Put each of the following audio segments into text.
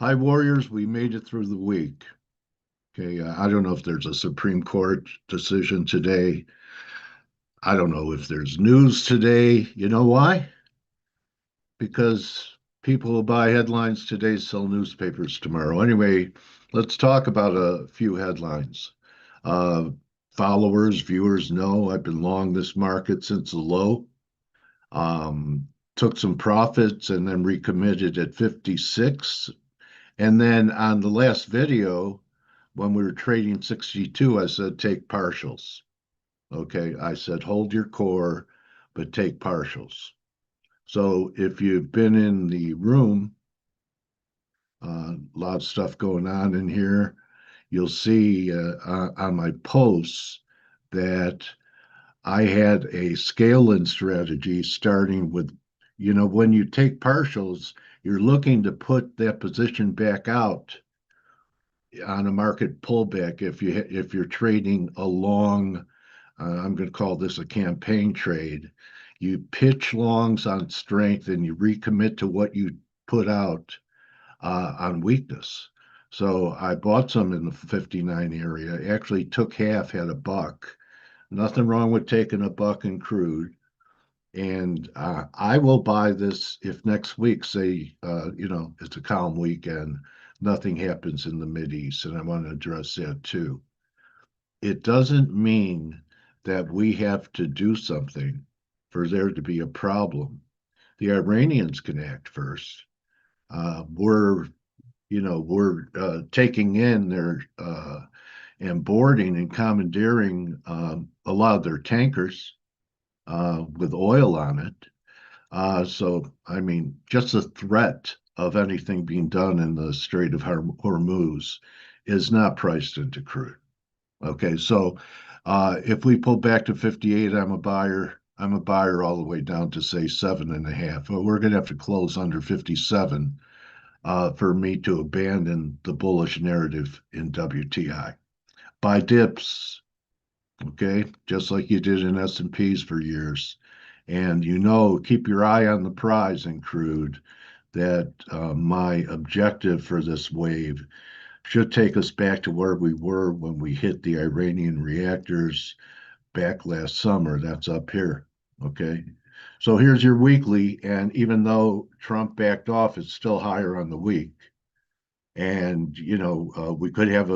Hi, Warriors. We made it through the week. Okay. I don't know if there's a Supreme Court decision today. I don't know if there's news today. You know why? Because people who buy headlines today sell newspapers tomorrow. Anyway, let's talk about a few headlines. Uh, Followers, viewers know I've been long this market since the low. Um, Took some profits and then recommitted at 56. And then on the last video, when we were trading 62, I said take partials. Okay. I said hold your core, but take partials. So if you've been in the room, a lot of stuff going on in here, you'll see on my posts that I had a scale-in strategy starting with, when you take partials, you're looking to put that position back out on a market pullback if you're trading along. I'm going to call this a campaign trade. You pitch longs on strength and you recommit to what you put out on weakness. So I bought some in the 59 area. Actually took half, had a buck. Nothing wrong with taking a buck in crude. And I will buy this if next week, say, it's a calm weekend, nothing happens in the Mideast, and I want to address that too. It doesn't mean that we have to do something for there to be a problem. The Iranians can act first. We're taking in their and boarding and commandeering a lot of their tankers with oil on it. So, I mean, just the threat of anything being done in the Strait of Hormuz is not priced into crude. Okay, so if we pull back to 58, I'm a buyer. I'm a buyer all the way down to say 7.5. But we're going to have to close under 57 for me to abandon the bullish narrative in WTI. Buy dips, okay, just like you did in S&Ps for years. And keep your eye on the prize in crude that my objective for this wave should take us back to where we were when we hit the Iranian reactors back last summer. That's up here. Okay. So here's your weekly. And even though Trump backed off, it's still higher on the week. And, we could have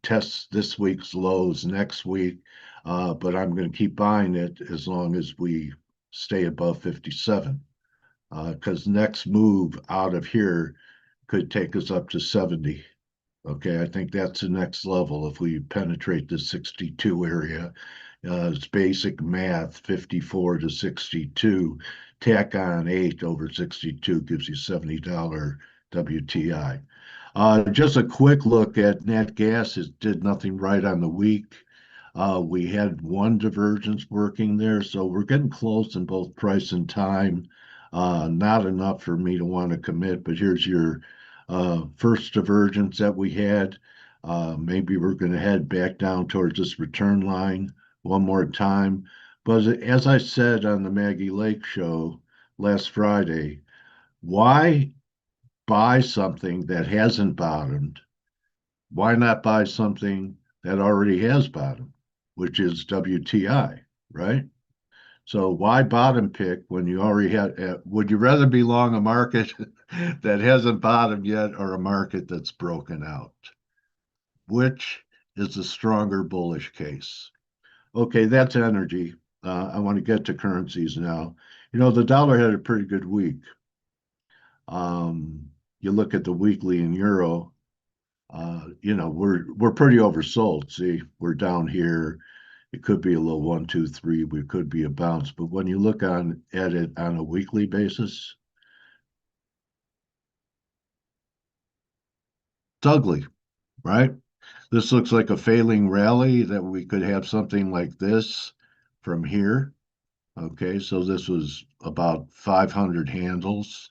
test this week's lows next week. But I'm going to keep buying it as long as we stay above 57. Because next move out of here could take us up to 70. Okay, I think that's the next level if we penetrate the 62 area. It's basic math, 54 to 62. Tack on 8 over 62 gives you $70 WTI. Just a quick look at Nat Gas. It did nothing right on the week. We had one divergence working there, so we're getting close in both price and time. Not enough for me to want to commit, but here's your first divergence that we had. Maybe we're going to head back down towards this return line one more time. But as I said on the Maggie Lake show last Friday, why buy something that hasn't bottomed? Why not buy something that already has bottomed, which is WTI, right? So why bottom pick when you already had? Would you rather be long a market that hasn't bottomed yet or a market that's broken out? Which is the stronger bullish case? Okay, that's energy. I want to get to currencies now. The dollar had a pretty good week. You look at the weekly in euro. We're pretty oversold. See, we're down here. It could be a little 1, 2, 3. We could be a bounce, but when you look at it on a weekly basis, it's ugly, right? This looks like a failing rally that we could have something like this from here. Okay, so this was about 500 handles.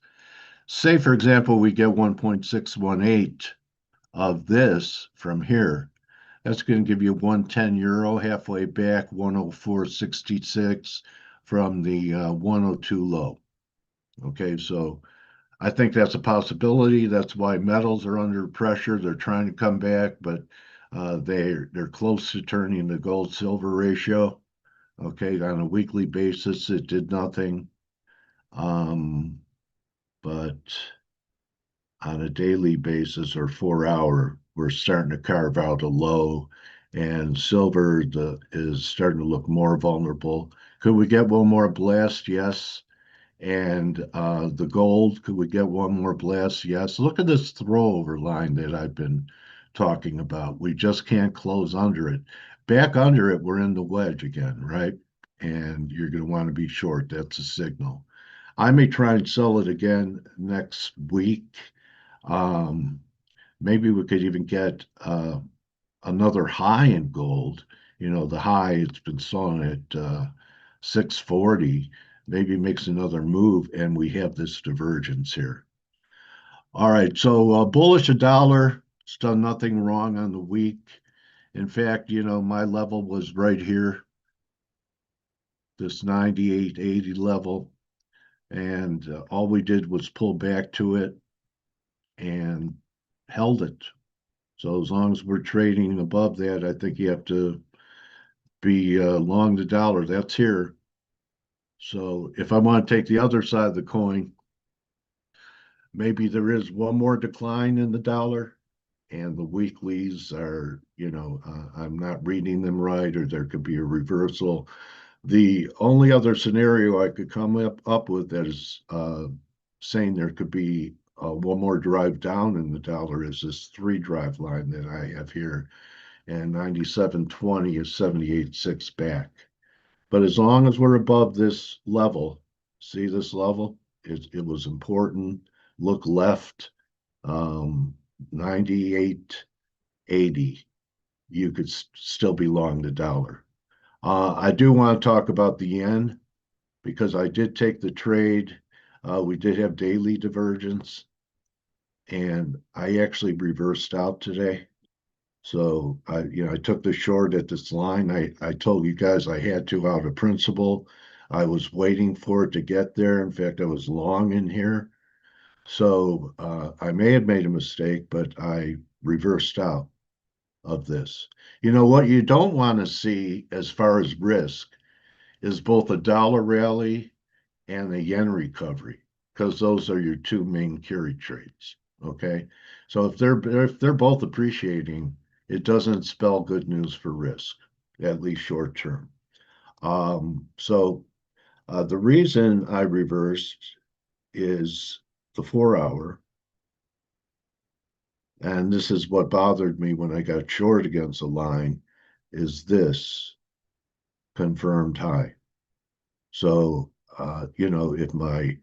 Say, for example, we get 1.618 of this from here. That's going to give you 110 euro halfway back, 104.66 from the 102 low. Okay, so I think that's a possibility. That's why metals are under pressure. They're trying to come back, but they're close to turning the gold silver ratio. Okay, on a weekly basis, it did nothing. Um, but on a daily basis or 4 hour, we're starting to carve out a low, and silver is starting to look more vulnerable. Could we get one more blast? Yes. And the gold, could we get one more blast? Yes. Look at this throwover line that I've been talking about. We just can't close under it. Back under it, we're in the wedge again, right? And you're going to want to be short. That's a signal. I may try and sell it again next week. Um, Maybe we could even get another high in gold. You know, the high it's been selling at 640. Maybe makes another move, and we have this divergence here. All right, so bullish a dollar. It's done nothing wrong on the week. In fact, you know, my level was right here, this 98.80 level, and all we did was pull back to it and held it. So as long as we're trading above that, I think you have to be long the dollar. That's here. So if I want to take the other side of the coin, maybe there is one more decline in the dollar, and the weeklies are, I'm not reading them right, or there could be a reversal. The only other scenario I could come up with that is saying there could be one more drive down in the dollar is this three drive line that I have here, and 97.20 is 78.6 back. But as long as we're above this level, see this level? It was important. Look left, 98.80. You could still be long the dollar. I do want to talk about the yen because I did take the trade. We did have daily divergence, and I actually reversed out today. So I took the short at this line. I told you guys I had to out of principle. I was waiting for it to get there. In fact, I was long in here. So I may have made a mistake, but I reversed out of this. You know what you don't want to see as far as risk is both a dollar rally and a yen recovery, because those are your two main carry trades. Okay, so if they're both appreciating, it doesn't spell good news for risk, at least short term. So the reason I reversed is the 4 hour, and this is what bothered me when I got short against the line, is this confirmed high. So if my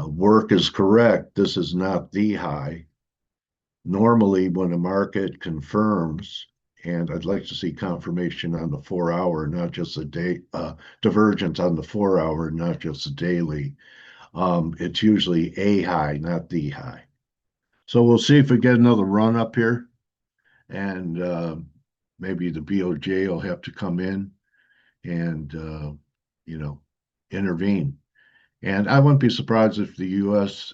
work is correct, this is not the high. Normally, when a market confirms, and I'd like to see confirmation on the 4 hour, not just a day, divergence on the 4 hour, not just a daily. It's usually a high, not the high. So we'll see if we get another run up here, and maybe the BOJ will have to come in and you know intervene. And I wouldn't be surprised if the U.S.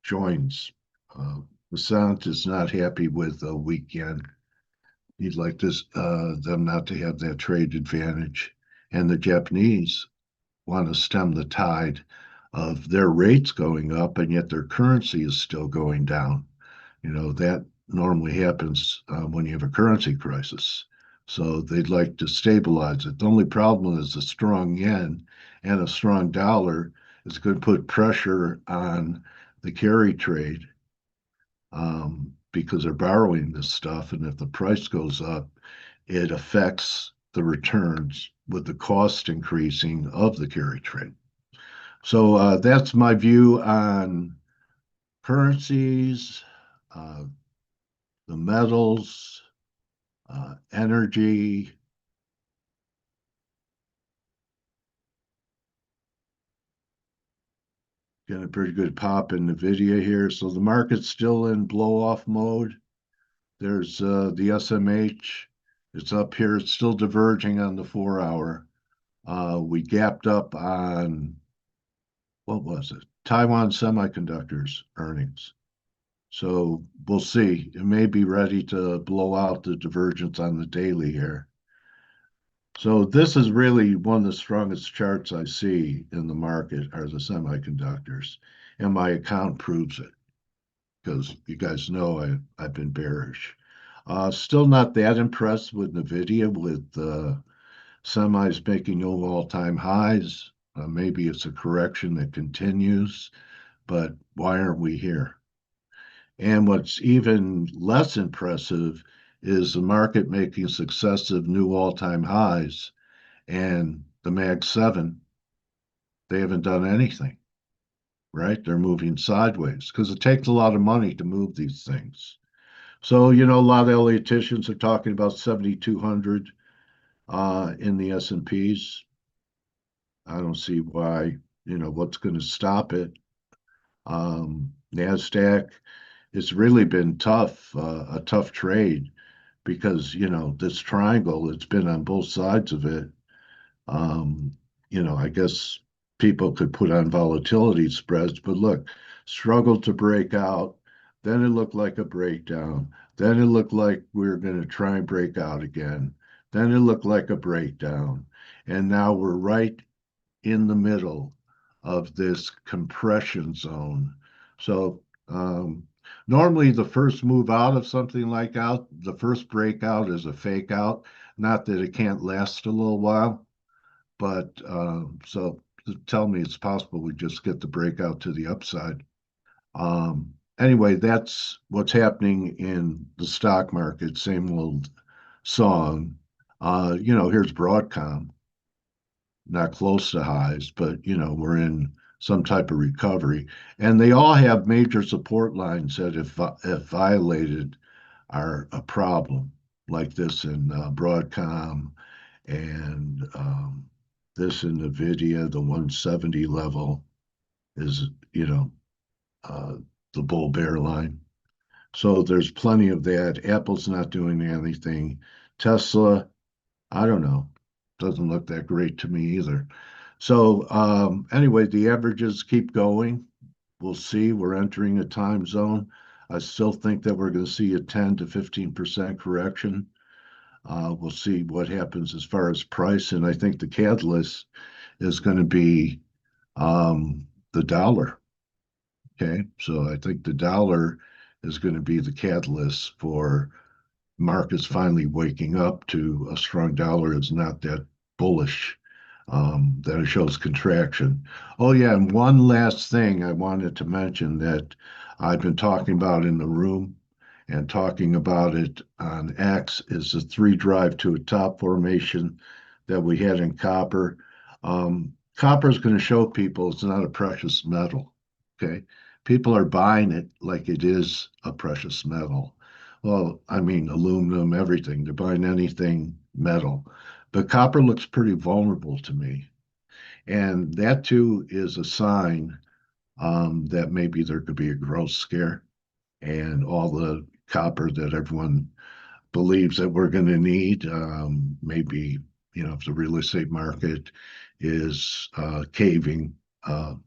Joins. Uh, the Senate is not happy with the weekend. He'd like them not to have that trade advantage. And the Japanese want to stem the tide of their rates going up, and yet their currency is still going down. That normally happens when you have a currency crisis. So they'd like to stabilize it. The only problem is a strong yen and a strong dollar is going to put pressure on the carry trade because they're borrowing this stuff. And if the price goes up, it affects the returns with the cost increasing of the carry trade. So that's my view on currencies, uh, the metals, energy. Got a pretty good pop in NVIDIA here. So the market's still in blow off mode. There's the SMH. It's up here. It's still diverging on the 4 hour. We gapped up on, what was it? Taiwan Semiconductors earnings. So we'll see. It may be ready to blow out the divergence on the daily here. So this is really one of the strongest charts I see in the market are the semiconductors. And my account proves it because you guys know I've been bearish. Still not that impressed with NVIDIA with semis making new all-time highs. Maybe it's a correction that continues, but why aren't we here? And what's even less impressive is the market making successive new all-time highs and the Mag 7, they haven't done anything, right? They're moving sideways because it takes a lot of money to move these things. So, a lot of eliticians are talking about 7,200 in the S&Ps. I don't see why, what's going to stop it. NASDAQ, it's really been tough, a tough trade because, this triangle, it's been on both sides of it. Um, I guess people could put on volatility spreads, but look, struggled to break out. Then it looked like a breakdown. Then it looked like we were going to try and break out again. Then it looked like a breakdown. And now we're right in the middle of this compression zone. So normally the first move out of something like out, the first breakout is a fake out. Not that it can't last a little while, but so tell me it's possible we just get the breakout to the upside. Anyway, that's what's happening in the stock market. Same old song. Here's Broadcom, not close to highs, but we're in some type of recovery, and they all have major support lines that if violated are a problem, like this in Broadcom and this in NVIDIA, the 170 level is, uh, the bull bear line. So there's plenty of that. Apple's not doing anything. Tesla, I don't know. Doesn't look that great to me either. So anyway, the averages keep going. We'll see. We're entering a time zone. I still think that we're going to see a 10 to 15% correction. We'll see what happens as far as price, and I think the catalyst is going to be the dollar. Okay, so I think the dollar is going to be the catalyst for markets finally waking up to a strong dollar is not that bullish, that it shows contraction. Oh, yeah, and one last thing I wanted to mention that I've been talking about in the room and talking about it on X is the three drive to a top formation that we had in copper. Copper is going to show people it's not a precious metal. Okay. People are buying it like it is a precious metal. Well, I mean, aluminum, everything. They're buying anything metal. But copper looks pretty vulnerable to me. And that too is a sign that maybe there could be a growth scare and all the copper that everyone believes that we're going to need. Maybe, if the real estate market is caving,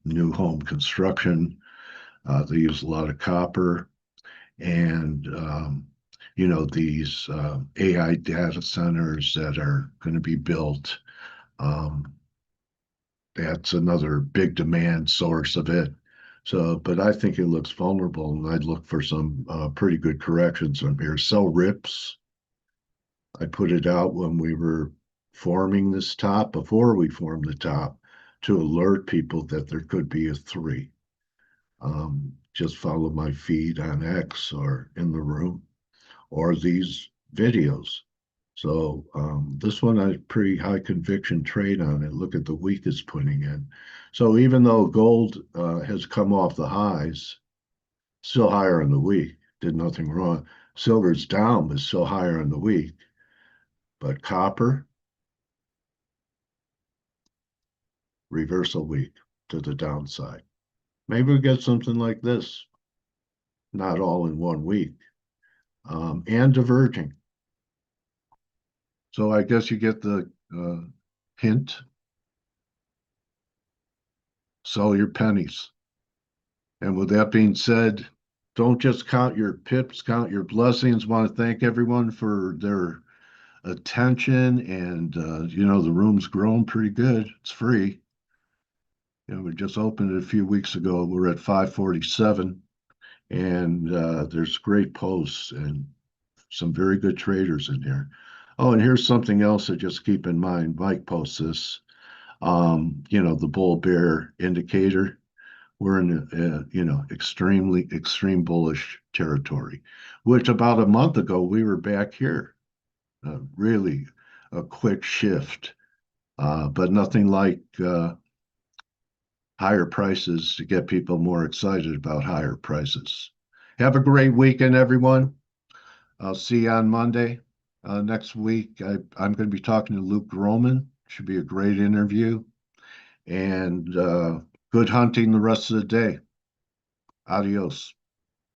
new home construction, they use a lot of copper. And, these AI data centers that are going to be built, um, that's another big demand source of it. So, but I think it looks vulnerable, and I'd look for some pretty good corrections from here. Sell rips. I put it out when we were forming this top, before we formed the top, to alert people that there could be a three. Just follow my feed on X or in the room or these videos. So this one I pretty high conviction trade on it. Look at the week it's putting in. So even though gold has come off the highs, still higher in the week, did nothing wrong. Silver's down, but still higher in the week. But copper, reversal week to the downside. Maybe we get something like this, not all in one week, and diverging. So I guess you get the hint. Sell your pennies. And with that being said, don't just count your pips, count your blessings. Want to thank everyone for their attention. And, the room's grown pretty good. It's free. We just opened it a few weeks ago. We're at 547, and there's great posts and some very good traders in here. Oh, and here's something else to just keep in mind. Mike posts this. The bull bear indicator. We're in extreme bullish territory, which about a month ago we were back here. Really a quick shift, but nothing like higher prices to get people more excited about higher prices. Have a great weekend, everyone. I'll see you on Monday. Next week, I'm going to be talking to Luke Groman. Should be a great interview. And good hunting the rest of the day. Adios.